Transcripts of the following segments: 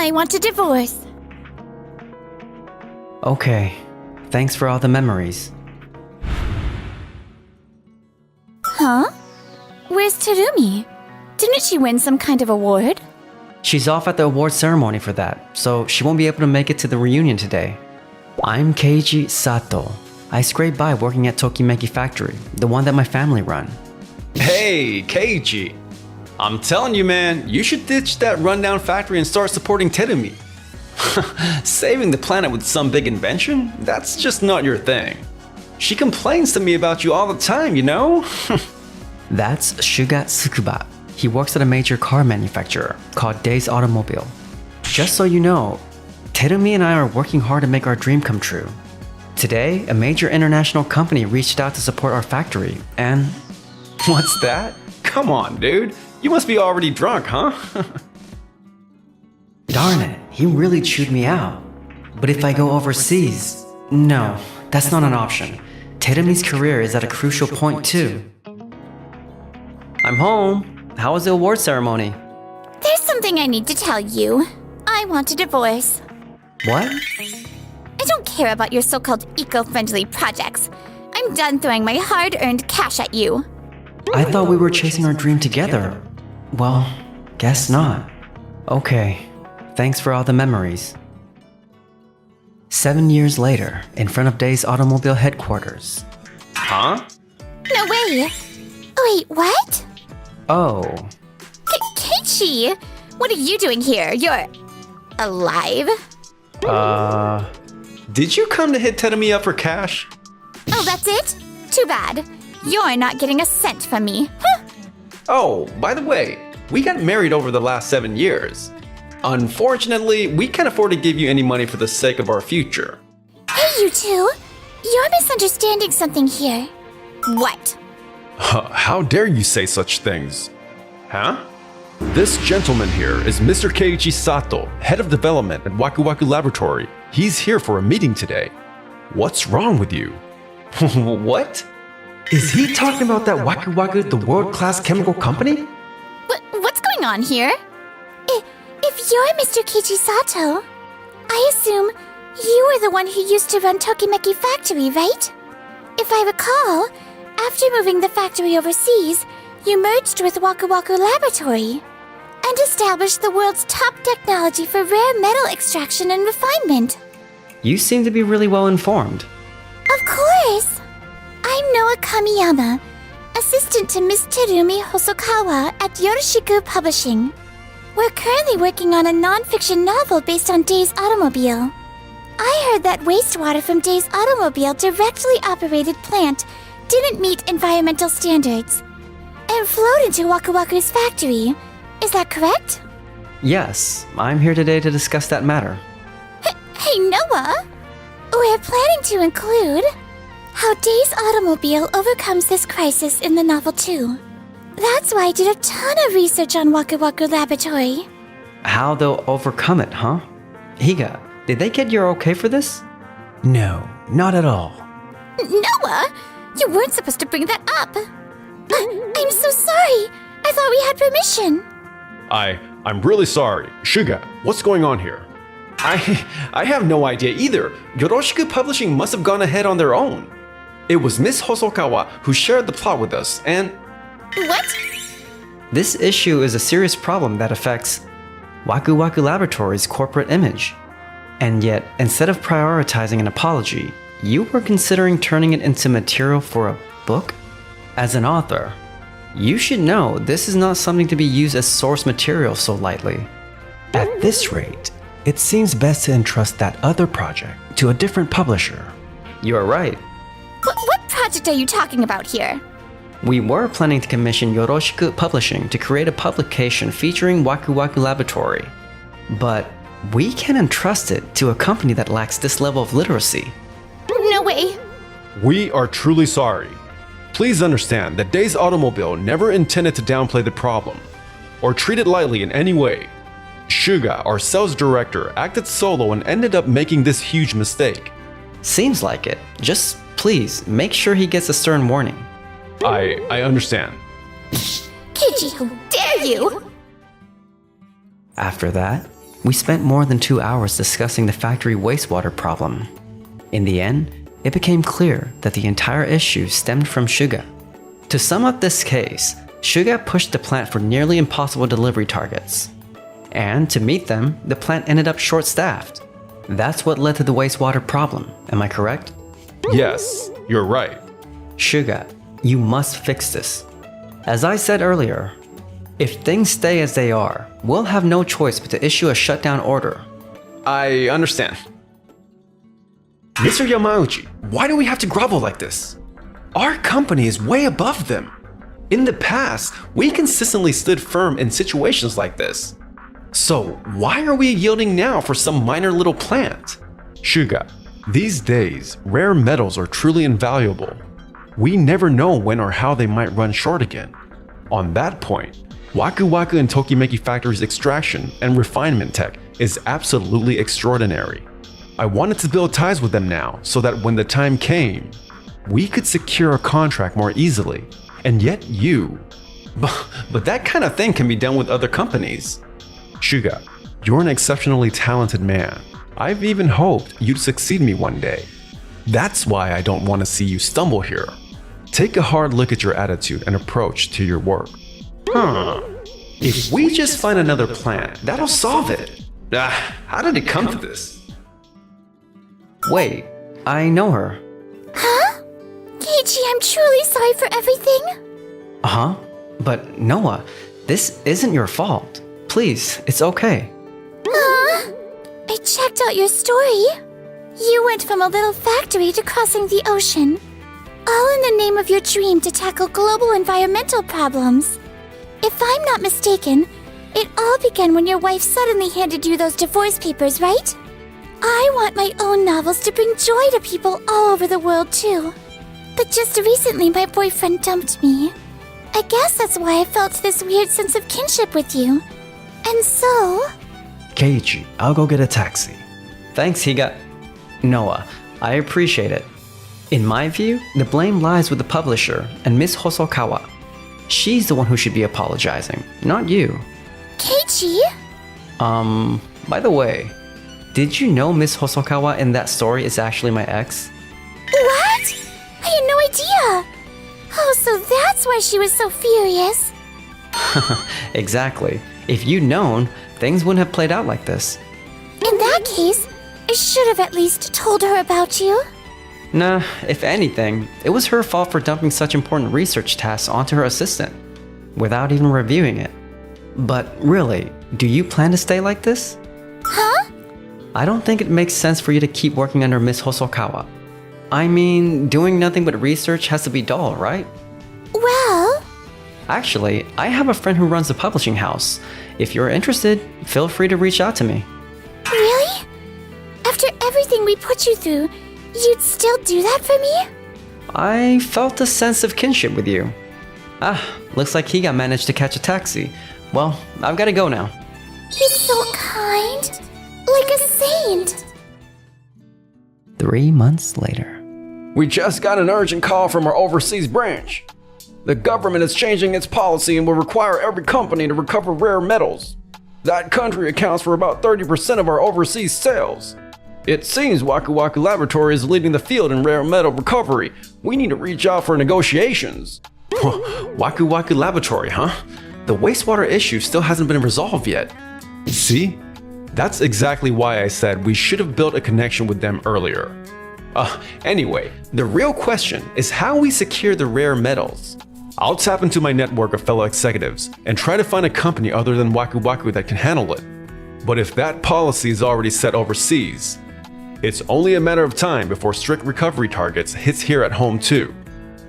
I want a divorce. Okay, thanks for all the memories. Huh? Where's Terumi? Didn't she win some kind of award? She's off at the award ceremony for that, so she won't be able to make it to the reunion today. I'm Keiji Sato. I scraped by working at Tokimeki Factory, the one that my family run. Hey, Keiji. I'm telling you, man, you should ditch that rundown factory and start supporting Terumi. Saving the planet with some big invention? That's just not your thing. She complains to me about you all the time, you know? That's Shuga Tsukuba. He works at a major car manufacturer called Days Automobile. Just so you know, Terumi and I are working hard to make our dream come true. Today, a major international company reached out to support our factory, and... What's that? Come on, dude. You must be already drunk, huh? Darn it, he really chewed me out. But if I go overseas... No, that's not an option. Terumi's career is at a crucial point too. I'm home. How was the award ceremony? There's something I need to tell you. I want a divorce. What? I don't care about your so-called eco-friendly projects. I'm done throwing my hard-earned cash at you. I thought we were chasing our dream together. Well, guess not. Okay, thanks for all the memories. 7 years later, in front of Days Automobile headquarters. Huh? No way! Wait, what? Oh. Keiichi! What are you doing here? You're... alive? Did you come to hit Terumi up for cash? Oh, that's it? Too bad. You're not getting a cent from me. Huh. Oh, by the way, we got married over the last 7 years. Unfortunately, we can't afford to give you any money for the sake of our future. Hey, you two! You're misunderstanding something here. What? How dare you say such things? Huh? This gentleman here is Mr. Keiichi Sato, head of development at Waku Waku Laboratory. He's here for a meeting today. What's wrong with you? What? Is he talking about that Waku Waku, the world-class chemical company? What's going on here? If you're Mr. Keiichi Sato, I assume you were the one who used to run Tokimeki Factory, right? If I recall, after moving the factory overseas, you merged with Waku Waku Laboratory and established the world's top technology for rare metal extraction and refinement. You seem to be really well informed. Of course! I'm Noa Kamiyama, assistant to Miss Terumi Hosokawa at Yoroshiku Publishing. We're currently working on a non-fiction novel based on Days Automobile. I heard that wastewater from Days Automobile directly operated plant didn't meet environmental standards and flowed into Waku Waku's factory. Is that correct? Yes, I'm here today to discuss that matter. Hey, Noah! We're planning to include how Days Automobile overcomes this crisis in the novel too. That's why I did a ton of research on Waku Waku Laboratory. How they'll overcome it, huh? Higa, did they get your okay for this? No, not at all. Noah! You weren't supposed to bring that up. I'm so sorry. I thought we had permission. I'm really sorry. Shuga, what's going on here? I have no idea either. Yoroshiku Publishing must have gone ahead on their own. It was Miss Hosokawa who shared the plot with us, and... What? This issue is a serious problem that affects Waku Waku Laboratory's corporate image. And yet, instead of prioritizing an apology, you were considering turning it into material for a book? As an author, you should know this is not something to be used as source material so lightly. At this rate, it seems best to entrust that other project to a different publisher. You're right. What project are you talking about here? We were planning to commission Yoroshiku Publishing to create a publication featuring Waku Waku Laboratory. But we can't entrust it to a company that lacks this level of literacy. No way. We are truly sorry. Please understand that Days Automobile never intended to downplay the problem or treat it lightly in any way. Shuga, our sales director, acted solo and ended up making this huge mistake. Seems like it. Just please make sure he gets a stern warning. I understand. Keiichi, how dare you! After that, We spent more than 2 hours discussing the factory wastewater problem. In the end, it became clear that the entire issue stemmed from Suga. To sum up this case, Suga pushed the plant for nearly impossible delivery targets. And to meet them, the plant ended up short-staffed. That's what led to the wastewater problem, am I correct? Yes, you're right. Suga, you must fix this. As I said earlier, if things stay as they are, we'll have no choice but to issue a shutdown order. I understand. Mr. Yamauchi, why do we have to grovel like this? Our company is way above them. In the past, we consistently stood firm in situations like this. So why are we yielding now for some minor little plant? Suga, these days, rare metals are truly invaluable. We never know when or how they might run short again. On that point, Waku Waku and Tokimeki Factory's extraction and refinement tech is absolutely extraordinary. I wanted to build ties with them now so that when the time came, we could secure a contract more easily. And yet you... But that kind of thing can be done with other companies. Suga, you're an exceptionally talented man. I've even hoped you'd succeed me one day. That's why I don't want to see you stumble here. Take a hard look at your attitude and approach to your work. If we just find another plant, that'll solve it. How did it come to this? Wait, I know her. Huh? Keiichi, I'm truly sorry for everything. Uh-huh. But Noah, this isn't your fault. Please, it's okay. I checked out your story. You went from a little factory to crossing the ocean. All in the name of your dream to tackle global environmental problems. If I'm not mistaken, it all began when your wife suddenly handed you those divorce papers, right? I want my own novels to bring joy to people all over the world too. But just recently my boyfriend dumped me. I guess that's why I felt this weird sense of kinship with you. And so... Keiichi, I'll go get a taxi. Thanks, Higa. Noah, I appreciate it. In my view, the blame lies with the publisher and Miss Hosokawa. She's the one who should be apologizing, not you. Keiichi? By the way, did you know Miss Hosokawa in that story is actually my ex? What? I had no idea. Oh, so that's why she was so furious. Exactly. If you'd known, things wouldn't have played out like this. In that case, I should have at least told her about you. Nah, if anything, it was her fault for dumping such important research tasks onto her assistant, without even reviewing it. But really, do you plan to stay like this? Huh? I don't think it makes sense for you to keep working under Miss Hosokawa. I mean, doing nothing but research has to be dull, right? Well... Actually, I have a friend who runs a publishing house. If you're interested, feel free to reach out to me. Really? After everything we put you through, you'd still do that for me? I felt a sense of kinship with you. Looks like Higa managed to catch a taxi. Well, I've got to go now. He's so kind. Like a saint. 3 months later. We just got an urgent call from our overseas branch. The government is changing its policy and will require every company to recover rare metals. That country accounts for about 30% of our overseas sales. It seems Waku Waku Laboratory is leading the field in rare metal recovery. We need to reach out for negotiations. Waku Waku Laboratory, huh? The wastewater issue still hasn't been resolved yet. See? That's exactly why I said we should have built a connection with them earlier. Anyway, the real question is how we secure the rare metals. I'll tap into my network of fellow executives and try to find a company other than Waku Waku that can handle it. But if that policy is already set overseas, it's only a matter of time before strict recovery targets hits here at home too.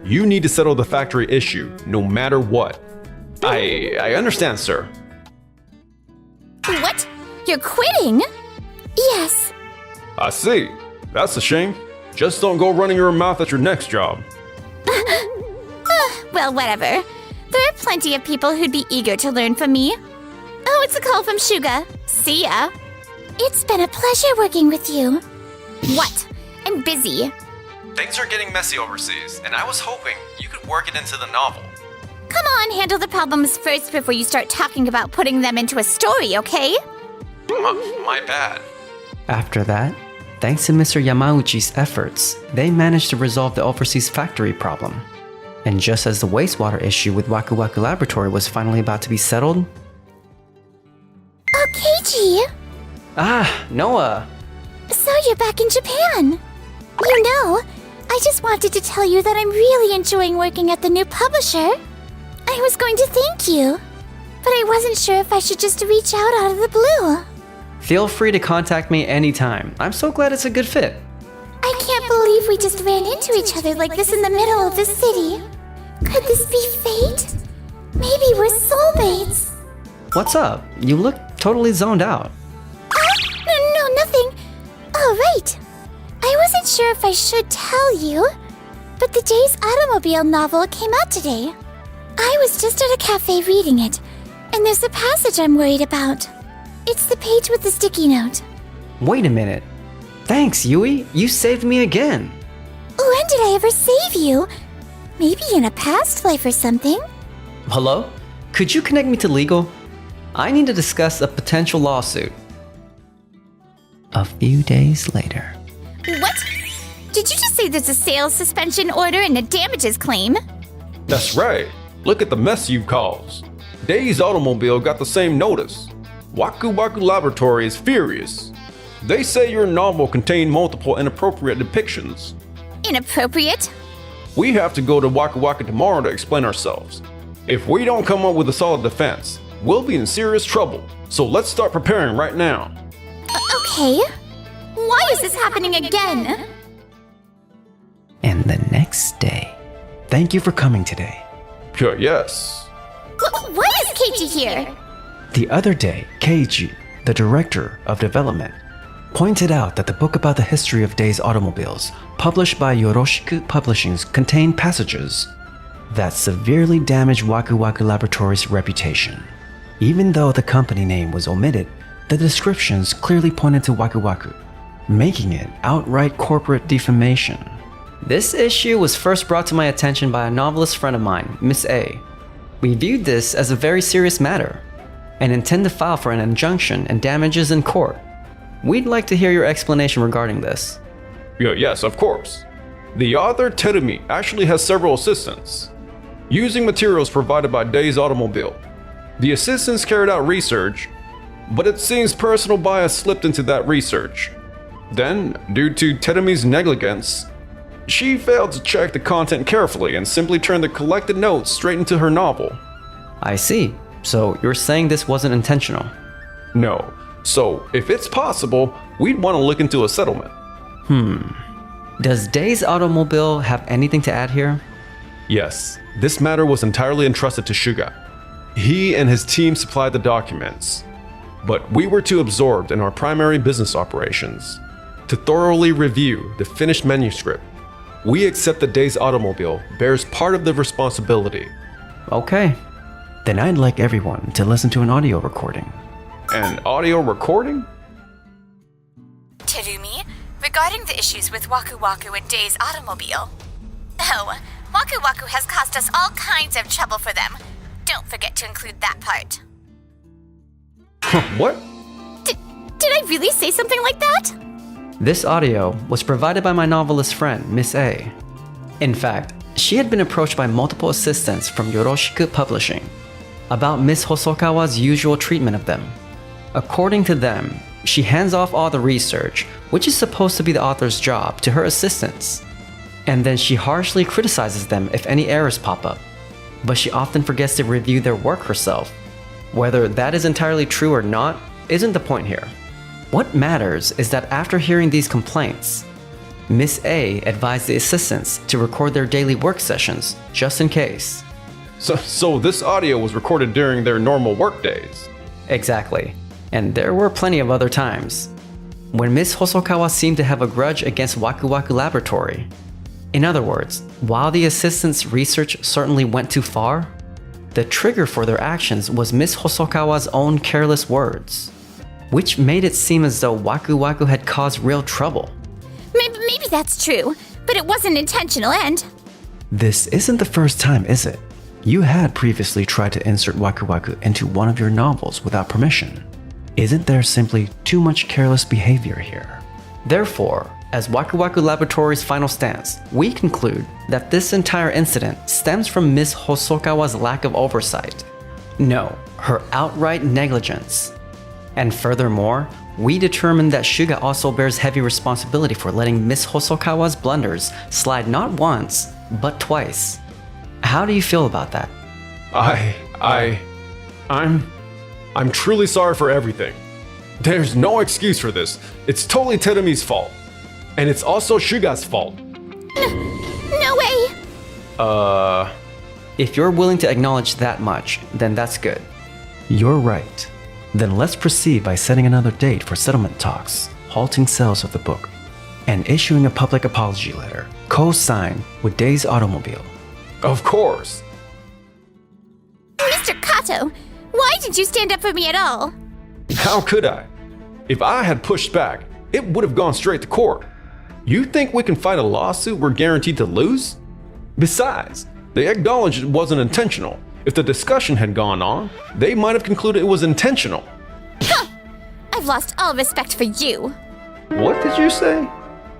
You need to settle the factory issue, no matter what. I understand, sir. What? You're quitting? Yes. I see. That's a shame. Just don't go running your mouth at your next job. Well, whatever. There are plenty of people who'd be eager to learn from me. Oh, it's a call from Suga. See ya. It's been a pleasure working with you. What? I'm busy. Things are getting messy overseas, and I was hoping you could work it into the novel. Come on, handle the problems first before you start talking about putting them into a story, okay? My bad. After that, thanks to Mr. Yamauchi's efforts, they managed to resolve the overseas factory problem. And just as the wastewater issue with Waku Waku Laboratory was finally about to be settled... Oh, Keiji! Ah, Noah! So you're back in Japan! You know, I just wanted to tell you that I'm really enjoying working at the new publisher. I was going to thank you, but I wasn't sure if I should just reach out of the blue. Feel free to contact me anytime. I'm so glad it's a good fit. I can't believe we just ran into each other like this in the middle of the city. Could this be fate? Maybe we're soulmates. What's up? You look totally zoned out. No, nothing. Oh, right. I wasn't sure if I should tell you, but the Days Automobile novel came out today. I was just at a cafe reading it, and there's a passage I'm worried about. It's the page with the sticky note. Wait a minute. Thanks, Yui. You saved me again. When did I ever save you? Maybe in a past life or something? Hello? Could you connect me to legal? I need to discuss a potential lawsuit. A few days later. What? Did you just say there's a sales suspension order and a damages claim? That's right. Look at the mess you've caused. Days Automobile got the same notice. Waku Waku Laboratory is furious. They say your novel contained multiple inappropriate depictions. Inappropriate? We have to go to Waku Waku tomorrow to explain ourselves. If we don't come up with a solid defense, we'll be in serious trouble. So let's start preparing right now. Okay. Why is this happening again? And the next day. Thank you for coming today. Yes. Why is Keiji here? The other day, Keiji, the director of development, pointed out that the book about the history of Days Automobiles, published by Yoroshiku Publishings, contained passages that severely damaged Waku Waku Laboratory's reputation. Even though the company name was omitted, the descriptions clearly pointed to Waku Waku, making it outright corporate defamation. This issue was first brought to my attention by a novelist friend of mine, Miss A. We viewed this as a very serious matter and intend to file for an injunction and damages in court. We'd like to hear your explanation regarding this. Yes, of course. The author Terumi actually has several assistants, using materials provided by Days Automobile. The assistants carried out research, but it seems personal bias slipped into that research. Then, due to Terumi's negligence, she failed to check the content carefully and simply turned the collected notes straight into her novel. I see. So you're saying this wasn't intentional? No. So, if it's possible, we'd want to look into a settlement. Does Days Automobile have anything to add here? Yes, this matter was entirely entrusted to Suga. He and his team supplied the documents, but we were too absorbed in our primary business operations to thoroughly review the finished manuscript. We accept that Days Automobile bears part of the responsibility. Okay. Then I'd like everyone to listen to an audio recording. An audio recording? Terumi, regarding the issues with Waku Waku and Days Automobile. Oh, Waku Waku has caused us all kinds of trouble for them. Don't forget to include that part. What? Did I really say something like that? This audio was provided by my novelist friend, Miss A. In fact, she had been approached by multiple assistants from Yoroshiku Publishing about Miss Hosokawa's usual treatment of them. According to them, she hands off all the research, which is supposed to be the author's job, to her assistants. And then she harshly criticizes them if any errors pop up. But she often forgets to review their work herself. Whether that is entirely true or not isn't the point here. What matters is that after hearing these complaints, Miss A advised the assistants to record their daily work sessions, just in case. So this audio was recorded during their normal work days? Exactly. And there were plenty of other times when Miss Hosokawa seemed to have a grudge against Waku Waku Laboratory. In other words, while the assistants' research certainly went too far, the trigger for their actions was Miss Hosokawa's own careless words, which made it seem as though Waku Waku had caused real trouble. Maybe that's true, but it wasn't intentional and... This isn't the first time, is it? You had previously tried to insert Waku Waku into one of your novels without permission. Isn't there simply too much careless behavior here? Therefore, as Waku Waku Laboratory's final stance, we conclude that this entire incident stems from Ms. Hosokawa's lack of oversight. No, her outright negligence. And furthermore, we determine that Shuga also bears heavy responsibility for letting Ms. Hosokawa's blunders slide not once, but twice. How do you feel about that? I'm truly sorry for everything. There's no excuse for this. It's totally Terumi's fault. And it's also Shuga's fault. No way! If you're willing to acknowledge that much, then that's good. You're right. Then let's proceed by setting another date for settlement talks, halting sales of the book, and issuing a public apology letter, co-signed with Days Automobile. Of course. Mr. Kato, why didn't you stand up for me at all? How could I? If I had pushed back, it would have gone straight to court. You think we can fight a lawsuit we're guaranteed to lose? Besides, they acknowledged it wasn't intentional. If the discussion had gone on, they might have concluded it was intentional. Huh! I've lost all respect for you. What did you say?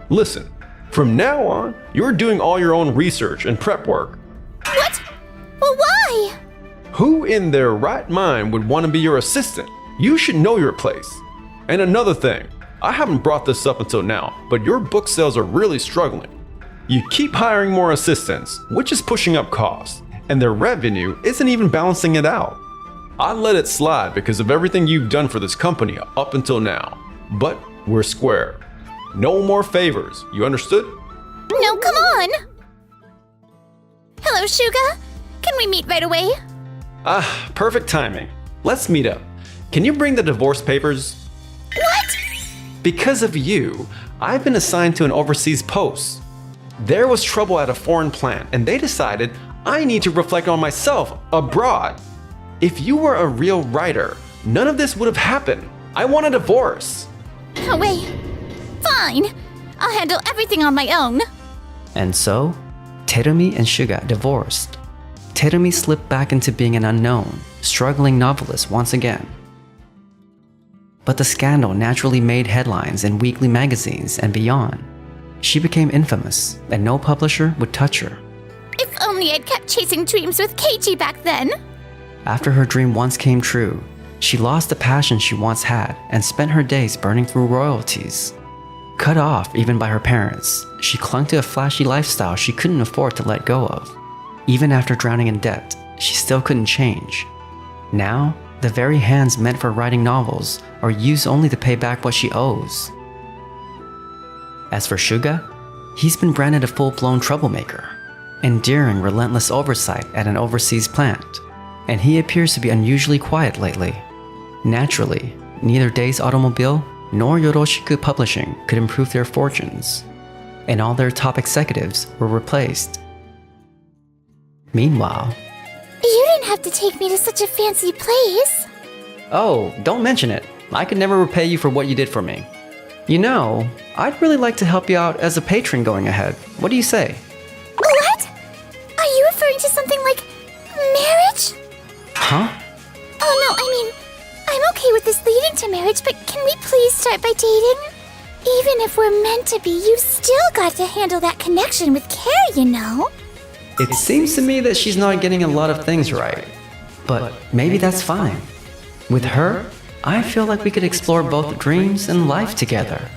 Listen, from now on, you're doing all your own research and prep work. What? Well, why? Who in their right mind would want to be your assistant? You should know your place. And another thing, I haven't brought this up until now, but your book sales are really struggling. You keep hiring more assistants, which is pushing up costs, and their revenue isn't even balancing it out. I let it slide because of everything you've done for this company up until now. But we're square. No more favors, you understood? No, come on! Hello, Shuga. Can we meet right away? Perfect timing. Let's meet up. Can you bring the divorce papers? What? Because of you, I've been assigned to an overseas post. There was trouble at a foreign plant, and they decided I need to reflect on myself abroad. If you were a real writer, none of this would have happened. I want a divorce. Oh, wait. Fine. I'll handle everything on my own. And so, Terumi and Shuga divorced. Terumi slipped back into being an unknown, struggling novelist once again. But the scandal naturally made headlines in weekly magazines and beyond. She became infamous, and no publisher would touch her. If only I'd kept chasing dreams with Keiji back then. After her dream once came true, she lost the passion she once had and spent her days burning through royalties. Cut off even by her parents, she clung to a flashy lifestyle she couldn't afford to let go of. Even after drowning in debt, she still couldn't change. Now, the very hands meant for writing novels are used only to pay back what she owes. As for Shuga, he's been branded a full-blown troublemaker, enduring relentless oversight at an overseas plant, and he appears to be unusually quiet lately. Naturally, neither Days Automobile nor Yoroshiku Publishing could improve their fortunes, and all their top executives were replaced. Meanwhile, You didn't have to take me to such a fancy place. oh, don't mention it. I could never repay you for what you did for me. You know, I'd really like to help you out as a patron going ahead. What do you say? What? Are you referring to something like marriage? Huh? Oh no, I mean, I'm okay with this leading to marriage, but can we please start by dating? Even if we're meant to be, you've still got to handle that connection with care, you know? It seems to me that she's not getting a lot of things right. But maybe that's fine. With her, I feel like we could explore both dreams and life together.